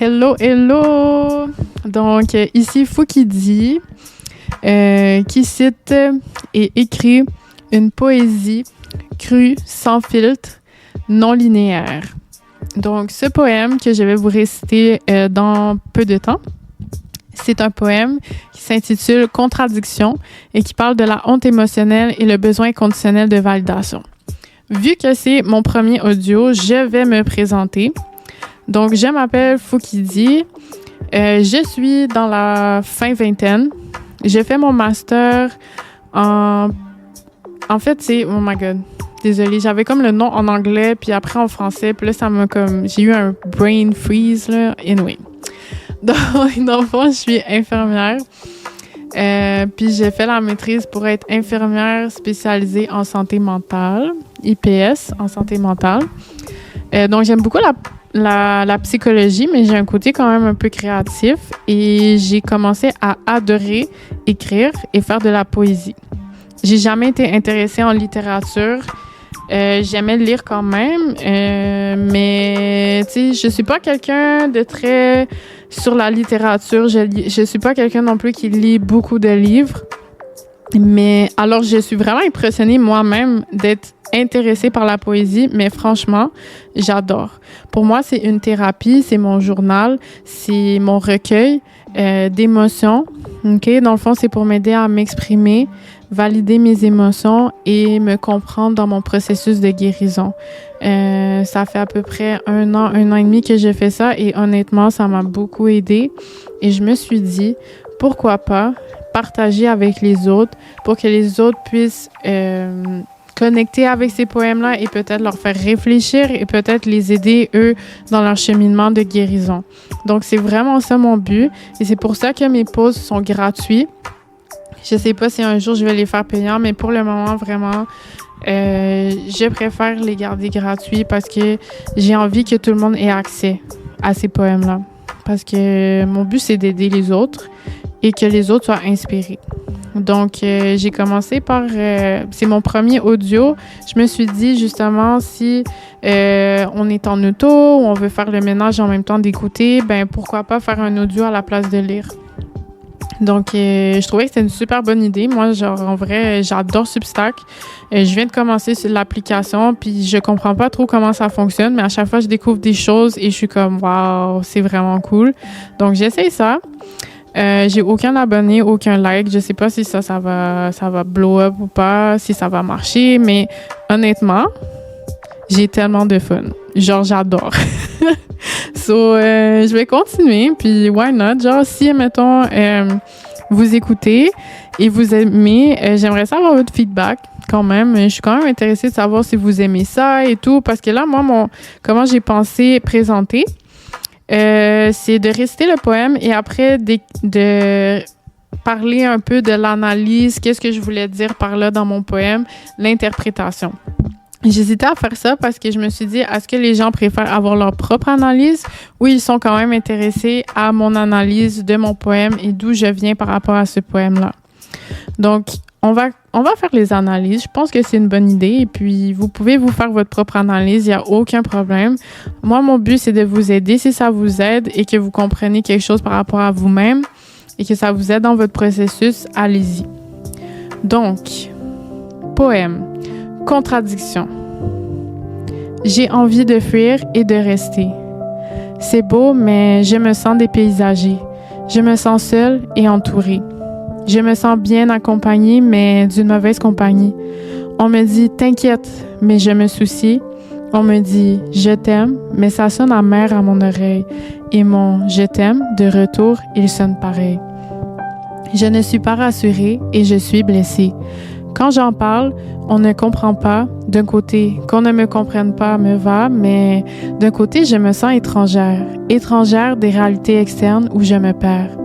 Hello, hello! Donc, ici Fouki dit, qui cite et écrit une poésie crue, sans filtre, non linéaire. Donc, ce poème que je vais vous réciter dans peu de temps, c'est un poème qui s'intitule « Contradiction » et qui parle de la honte émotionnelle et le besoin inconditionnel de validation. Vu que c'est mon premier audio, je vais me présenter. Donc, je m'appelle Foukidi. Je suis dans la fin vingtaine. J'ai fait mon master en fait, c'est... Oh my God. Désolée, j'avais comme le nom en anglais, puis après en français. Puis là, ça m'a comme... J'ai eu un brain freeze, là. Anyway. Donc, dans le fond, je suis infirmière. Puis j'ai fait la maîtrise pour être infirmière spécialisée en santé mentale. IPS, en santé mentale. Donc, j'aime beaucoup la psychologie, mais j'ai un côté quand même un peu créatif. Et j'ai commencé à adorer écrire et faire de la poésie. J'ai jamais été intéressée en littérature. J'aimais lire quand même, mais tu sais, je suis pas quelqu'un de très sur la littérature. Je suis pas quelqu'un non plus qui lit beaucoup de livres. Mais alors, je suis vraiment impressionnée moi-même d'être intéressée par la poésie, mais franchement, j'adore. Pour moi, c'est une thérapie, c'est mon journal, c'est mon recueil d'émotions. OK? Dans le fond, c'est pour m'aider à m'exprimer, valider mes émotions et me comprendre dans mon processus de guérison. Ça fait à peu près un an et demi que je fais ça et honnêtement, ça m'a beaucoup aidée. Et je me suis dit, pourquoi pas partager avec les autres pour que les autres puissent connecter avec ces poèmes-là et peut-être leur faire réfléchir et peut-être les aider, eux, dans leur cheminement de guérison. Donc, c'est vraiment ça mon but et c'est pour ça que mes pauses sont gratuites. Je sais pas si un jour je vais les faire payants, mais pour le moment, vraiment, je préfère les garder gratuits parce que j'ai envie que tout le monde ait accès à ces poèmes-là. Parce que mon but, c'est d'aider les autres et que les autres soient inspirés. Donc, j'ai commencé par... c'est mon premier audio. Je me suis dit, justement, si on est en auto ou on veut faire le ménage en même temps d'écouter, ben pourquoi pas faire un audio à la place de lire. Donc, je trouvais que c'était une super bonne idée. Moi, genre, en vrai, j'adore Substack. Je viens de commencer sur l'application, puis je comprends pas trop comment ça fonctionne, mais à chaque fois, je découvre des choses et je suis comme, waouh, c'est vraiment cool. Donc, j'essaye ça. J'ai aucun abonné, aucun like. Je sais pas si ça va blow up ou pas, si ça va marcher, mais honnêtement, j'ai tellement de fun. Genre, j'adore. So, je vais continuer, puis why not? Genre, si, mettons, vous écoutez et vous aimez, j'aimerais savoir votre feedback quand même. Je suis quand même intéressée de savoir si vous aimez ça et tout, parce que là, moi, comment j'ai pensé présenter, c'est de réciter le poème et après de parler un peu de l'analyse, qu'est-ce que je voulais dire par là dans mon poème, l'interprétation. J'hésitais à faire ça parce que je me suis dit, est-ce que les gens préfèrent avoir leur propre analyse ou ils sont quand même intéressés à mon analyse de mon poème et d'où je viens par rapport à ce poème-là. Donc, on va faire les analyses. Je pense que c'est une bonne idée et puis vous pouvez vous faire votre propre analyse, il n'y a aucun problème. Moi, mon but, c'est de vous aider si ça vous aide et que vous comprenez quelque chose par rapport à vous-même et que ça vous aide dans votre processus, allez-y. Donc, poème. Contradiction. J'ai envie de fuir et de rester. C'est beau, mais je me sens dépaysagée. Je me sens seule et entourée. Je me sens bien accompagnée, mais d'une mauvaise compagnie. On me dit « T'inquiète », mais je me soucie. On me dit « Je t'aime », mais ça sonne amer à mon oreille. Et mon « Je t'aime » de retour, il sonne pareil. Je ne suis pas rassurée et je suis blessée. Quand j'en parle, on ne comprend pas. D'un côté, qu'on ne me comprenne pas me va, mais d'un côté, je me sens étrangère. Étrangère des réalités externes où je me perds.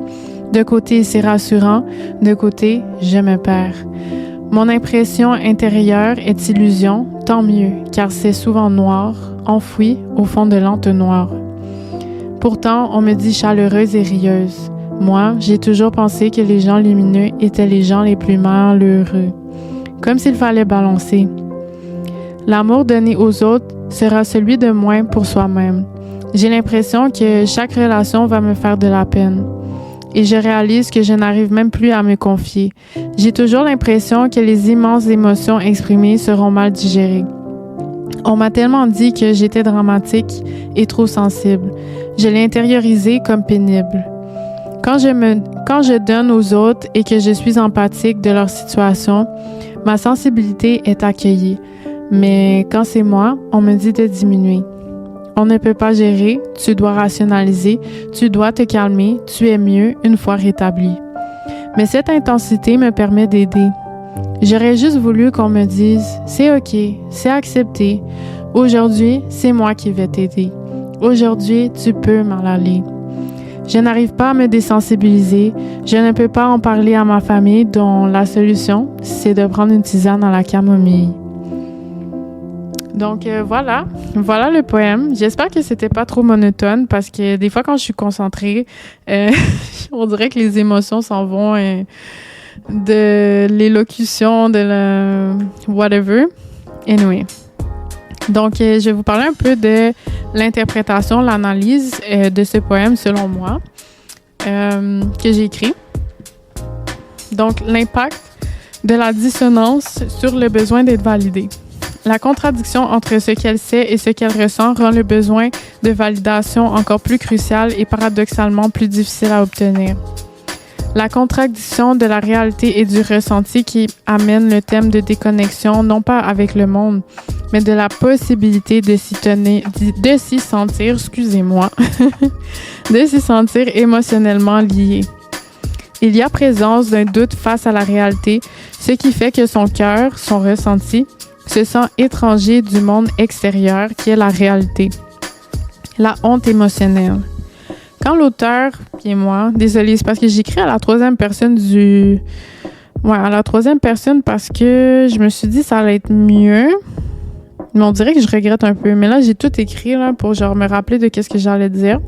D'un côté, c'est rassurant. D'un côté, je me perds. Mon impression intérieure est illusion, tant mieux, car c'est souvent noir, enfoui au fond de l'entonnoir. Pourtant, on me dit chaleureuse et rieuse. Moi, j'ai toujours pensé que les gens lumineux étaient les gens les plus malheureux. Comme s'il fallait balancer. L'amour donné aux autres sera celui de moins pour soi-même. J'ai l'impression que chaque relation va me faire de la peine. Et je réalise que je n'arrive même plus à me confier. J'ai toujours l'impression que les immenses émotions exprimées seront mal digérées. On m'a tellement dit que j'étais dramatique et trop sensible. Je l'ai intériorisé comme pénible. Quand je donne aux autres et que je suis empathique de leur situation, ma sensibilité est accueillie. Mais quand c'est moi, on me dit de diminuer. On ne peut pas gérer, tu dois rationaliser, tu dois te calmer, tu es mieux une fois rétabli. Mais cette intensité me permet d'aider. J'aurais juste voulu qu'on me dise « C'est OK, c'est accepté. Aujourd'hui, c'est moi qui vais t'aider. Aujourd'hui, tu peux m'en aller. » Je n'arrive pas à me désensibiliser. Je ne peux pas en parler à ma famille dont la solution, c'est de prendre une tisane à la camomille. Donc voilà le poème. J'espère que c'était pas trop monotone parce que des fois quand je suis concentrée, on dirait que les émotions s'en vont de l'élocution, de la whatever. Anyway. Donc je vais vous parler un peu de l'interprétation, l'analyse de ce poème selon moi que j'ai écrit. Donc l'impact de la dissonance sur le besoin d'être validé. La contradiction entre ce qu'elle sait et ce qu'elle ressent rend le besoin de validation encore plus crucial et paradoxalement plus difficile à obtenir. La contradiction de la réalité et du ressenti qui amène le thème de déconnexion non pas avec le monde, mais de la possibilité de s'y sentir, de s'y sentir émotionnellement lié. Il y a présence d'un doute face à la réalité, ce qui fait que son cœur, son ressenti, se sent étranger du monde extérieur qui est la réalité. La honte émotionnelle. Quand l'auteur, qui est moi, désolée, c'est parce que j'écris à la troisième personne parce que je me suis dit que ça allait être mieux. Mais on dirait que je regrette un peu. Mais là, j'ai tout écrit là, pour genre me rappeler de qu'est-ce que j'allais dire.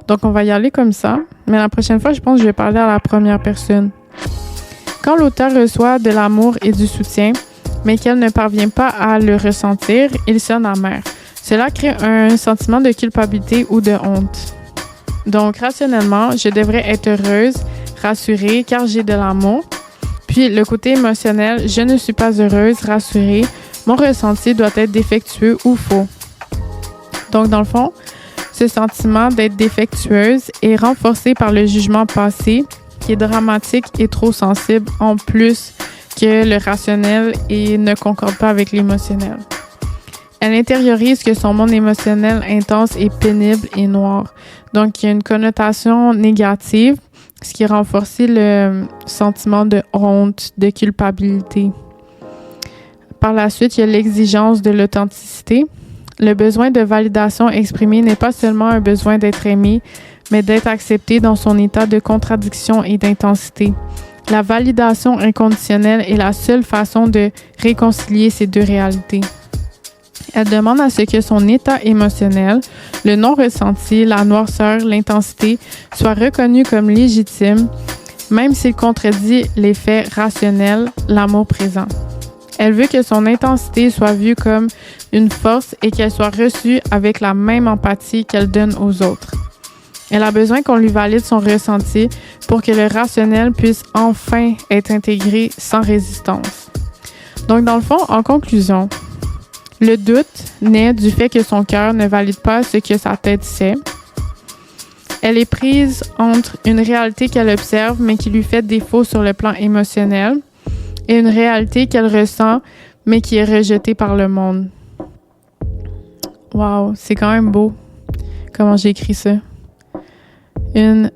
Donc, on va y aller comme ça. Mais la prochaine fois, je pense que je vais parler à la première personne. Quand l'auteur reçoit de l'amour et du soutien, mais qu'elle ne parvient pas à le ressentir, il sonne amer. Cela crée un sentiment de culpabilité ou de honte. Donc, rationnellement, je devrais être heureuse, rassurée, car j'ai de l'amour. Puis, le côté émotionnel, je ne suis pas heureuse, rassurée, mon ressenti doit être défectueux ou faux. Donc, dans le fond, ce sentiment d'être défectueuse est renforcé par le jugement passé, qui est dramatique et trop sensible, en plus que le rationnel et ne concorde pas avec l'émotionnel. Elle intériorise que son monde émotionnel intense est pénible et noir. Donc, il y a une connotation négative, ce qui renforce le sentiment de honte, de culpabilité. Par la suite, il y a l'exigence de l'authenticité. Le besoin de validation exprimé n'est pas seulement un besoin d'être aimé, mais d'être accepté dans son état de contradiction et d'intensité. La validation inconditionnelle est la seule façon de réconcilier ces deux réalités. Elle demande à ce que son état émotionnel, le non-ressenti, la noirceur, l'intensité, soient reconnus comme légitimes, même s'il contredit les faits rationnels, l'amour présent. Elle veut que son intensité soit vue comme une force et qu'elle soit reçue avec la même empathie qu'elle donne aux autres. Elle a besoin qu'on lui valide son ressenti pour que le rationnel puisse enfin être intégré sans résistance. Donc, dans le fond, en conclusion, le doute naît du fait que son cœur ne valide pas ce que sa tête sait. Elle est prise entre une réalité qu'elle observe mais qui lui fait défaut sur le plan émotionnel et une réalité qu'elle ressent mais qui est rejetée par le monde. Wow, c'est quand même beau comment j'ai écrit ça. Une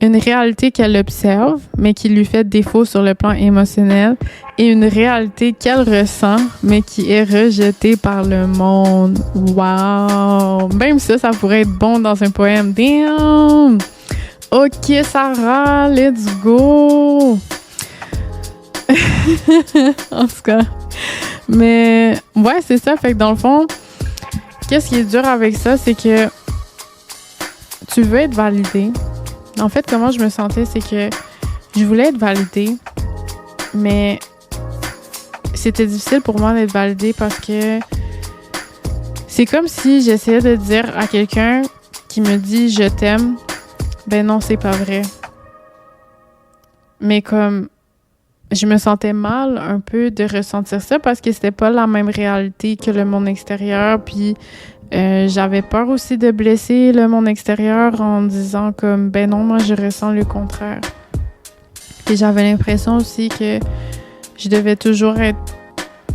réalité qu'elle observe, mais qui lui fait défaut sur le plan émotionnel, et une réalité qu'elle ressent, mais qui est rejetée par le monde. Wow! Même ça pourrait être bon dans un poème. Damn! OK, Sarah, let's go! En tout cas. Mais, ouais, c'est ça. Fait que dans le fond, qu'est-ce qui est dur avec ça, c'est que tu veux être validé. En fait, comment je me sentais, c'est que je voulais être validée, mais c'était difficile pour moi d'être validée parce que C'est comme si j'essayais de dire à quelqu'un qui me dit « je t'aime », ben non, c'est pas vrai. Mais comme je me sentais mal un peu de ressentir ça parce que c'était pas la même réalité que le monde extérieur, puis j'avais peur aussi de blesser le monde extérieur en disant comme « ben non, moi je ressens le contraire ». Et j'avais l'impression aussi que je devais toujours être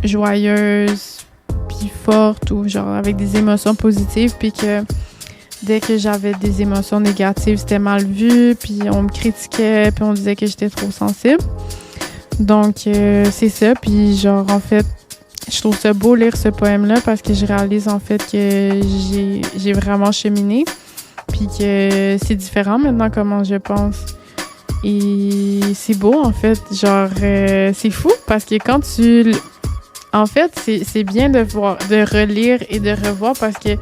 joyeuse, puis forte, ou genre avec des émotions positives, puis que dès que j'avais des émotions négatives, c'était mal vu, puis on me critiquait, puis on disait que j'étais trop sensible. Donc, c'est ça. Puis genre, en fait, je trouve ça beau lire ce poème-là parce que je réalise en fait que j'ai vraiment cheminé, puis que c'est différent maintenant comment je pense. Et c'est beau, en fait. Genre, c'est fou parce que quand tu... En fait, c'est bien de relire et de revoir parce que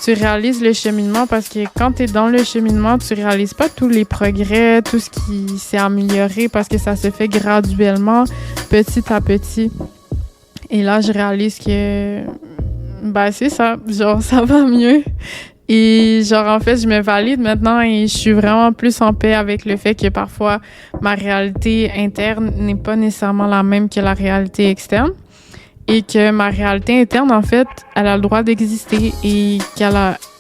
tu réalises le cheminement, parce que quand tu es dans le cheminement, tu réalises pas tous les progrès, tout ce qui s'est amélioré parce que ça se fait graduellement, petit à petit. Et là, je réalise que, ben, c'est ça. Genre, ça va mieux. Et genre, en fait, je me valide maintenant et je suis vraiment plus en paix avec le fait que parfois, ma réalité interne n'est pas nécessairement la même que la réalité externe. Et que ma réalité interne, en fait, elle a le droit d'exister et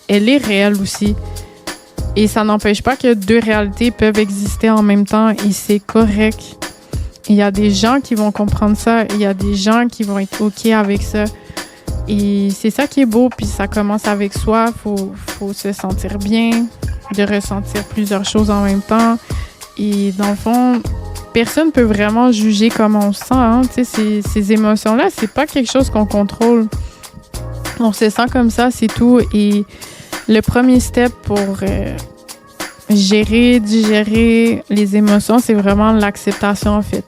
elle est réelle aussi. Et ça n'empêche pas que deux réalités peuvent exister en même temps et c'est correct. Il y a des gens qui vont comprendre ça, il y a des gens qui vont être OK avec ça. Et c'est ça qui est beau, puis ça commence avec soi. Faut se sentir bien, de ressentir plusieurs choses en même temps. Et dans le fond, personne peut vraiment juger comment on se sent. Hein? Tu sais, ces émotions-là, c'est pas quelque chose qu'on contrôle. On se sent comme ça, c'est tout. Et le premier step pour digérer les émotions, c'est vraiment l'acceptation, en fait.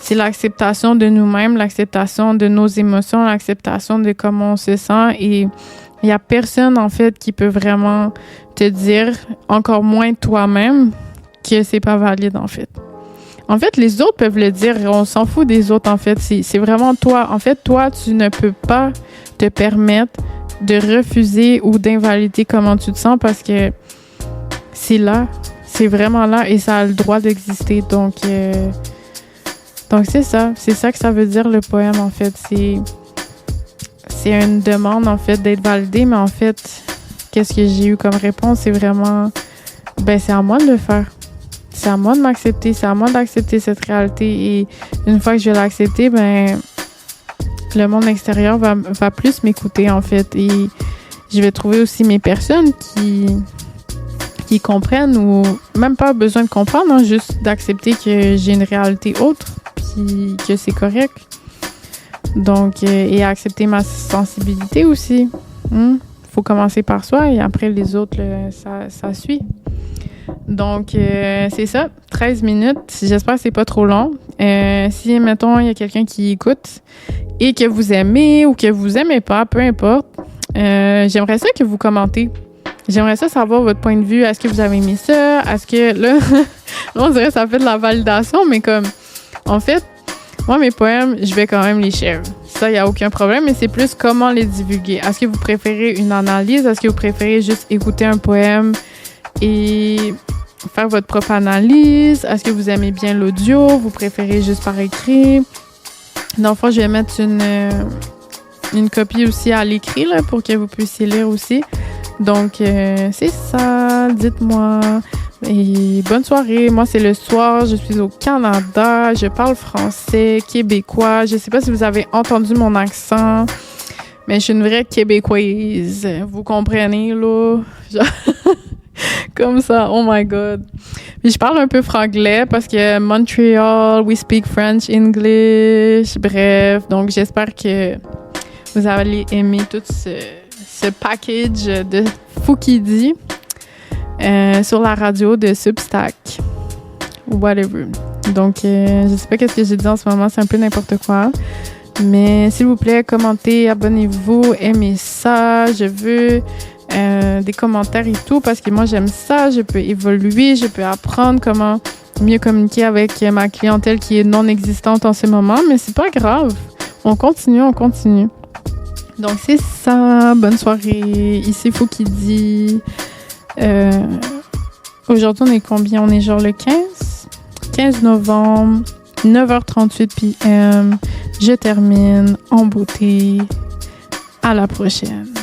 C'est l'acceptation de nous-mêmes, l'acceptation de nos émotions, l'acceptation de comment on se sent. Et il n'y a personne, en fait, qui peut vraiment te dire, encore moins toi-même, que c'est pas valide, en fait. En fait, les autres peuvent le dire. On s'en fout des autres, en fait. C'est vraiment toi. En fait, toi, tu ne peux pas te permettre de refuser ou d'invalider comment tu te sens parce que c'est là. C'est vraiment là et ça a le droit d'exister. Donc c'est ça. C'est ça que ça veut dire, le poème, en fait. C'est une demande, en fait, d'être validé. Mais en fait, qu'est-ce que j'ai eu comme réponse? C'est vraiment... Ben, c'est à moi de le faire. C'est à moi de m'accepter, c'est à moi d'accepter cette réalité. Et une fois que je vais l'accepter, ben le monde extérieur va plus m'écouter, en fait. Et je vais trouver aussi mes personnes qui comprennent ou même pas besoin de comprendre, hein, juste d'accepter que j'ai une réalité autre, puis que c'est correct. Donc, et accepter ma sensibilité aussi. Faut commencer par soi et après les autres, ça suit. Donc, c'est ça, 13 minutes. J'espère que c'est pas trop long. Si, mettons, il y a quelqu'un qui écoute et que vous aimez ou que vous aimez pas, peu importe, j'aimerais ça que vous commentez. J'aimerais ça savoir votre point de vue. Est-ce que vous avez aimé ça? Est-ce que, là, on dirait que ça fait de la validation, mais comme, en fait, moi, mes poèmes, je vais quand même les share. Ça, il n'y a aucun problème, mais c'est plus comment les divulguer. Est-ce que vous préférez une analyse? Est-ce que vous préférez juste écouter un poème et faire votre propre analyse? Est-ce que vous aimez bien l'audio? Vous préférez juste par écrit? Dans le fond, je vais mettre une copie aussi à l'écrit là, pour que vous puissiez lire aussi. Donc, c'est ça. Dites-moi. Et bonne soirée. Moi, c'est le soir. Je suis au Canada. Je parle français, québécois. Je sais pas si vous avez entendu mon accent, mais je suis une vraie québécoise. Vous comprenez, là? Comme ça, oh my God. Puis je parle un peu franglais parce que Montreal, we speak French, English, bref. Donc, j'espère que vous allez aimer tout ce package de Fou-qui-dit sur la radio de Substack ou whatever. Donc, je sais pas qu'est-ce que j'ai dit en ce moment, c'est un peu n'importe quoi. Mais s'il vous plaît, commentez, abonnez-vous, aimez ça. Je veux... des commentaires et tout parce que moi j'aime ça, je peux évoluer, je peux apprendre comment mieux communiquer avec ma clientèle qui est non existante en ce moment, mais c'est pas grave, on continue. Donc, c'est ça. Bonne soirée. Ici, Fou qui dit... Aujourd'hui, on est combien? On est genre le 15 novembre, 9h38 p.m. Je termine en beauté. À la prochaine.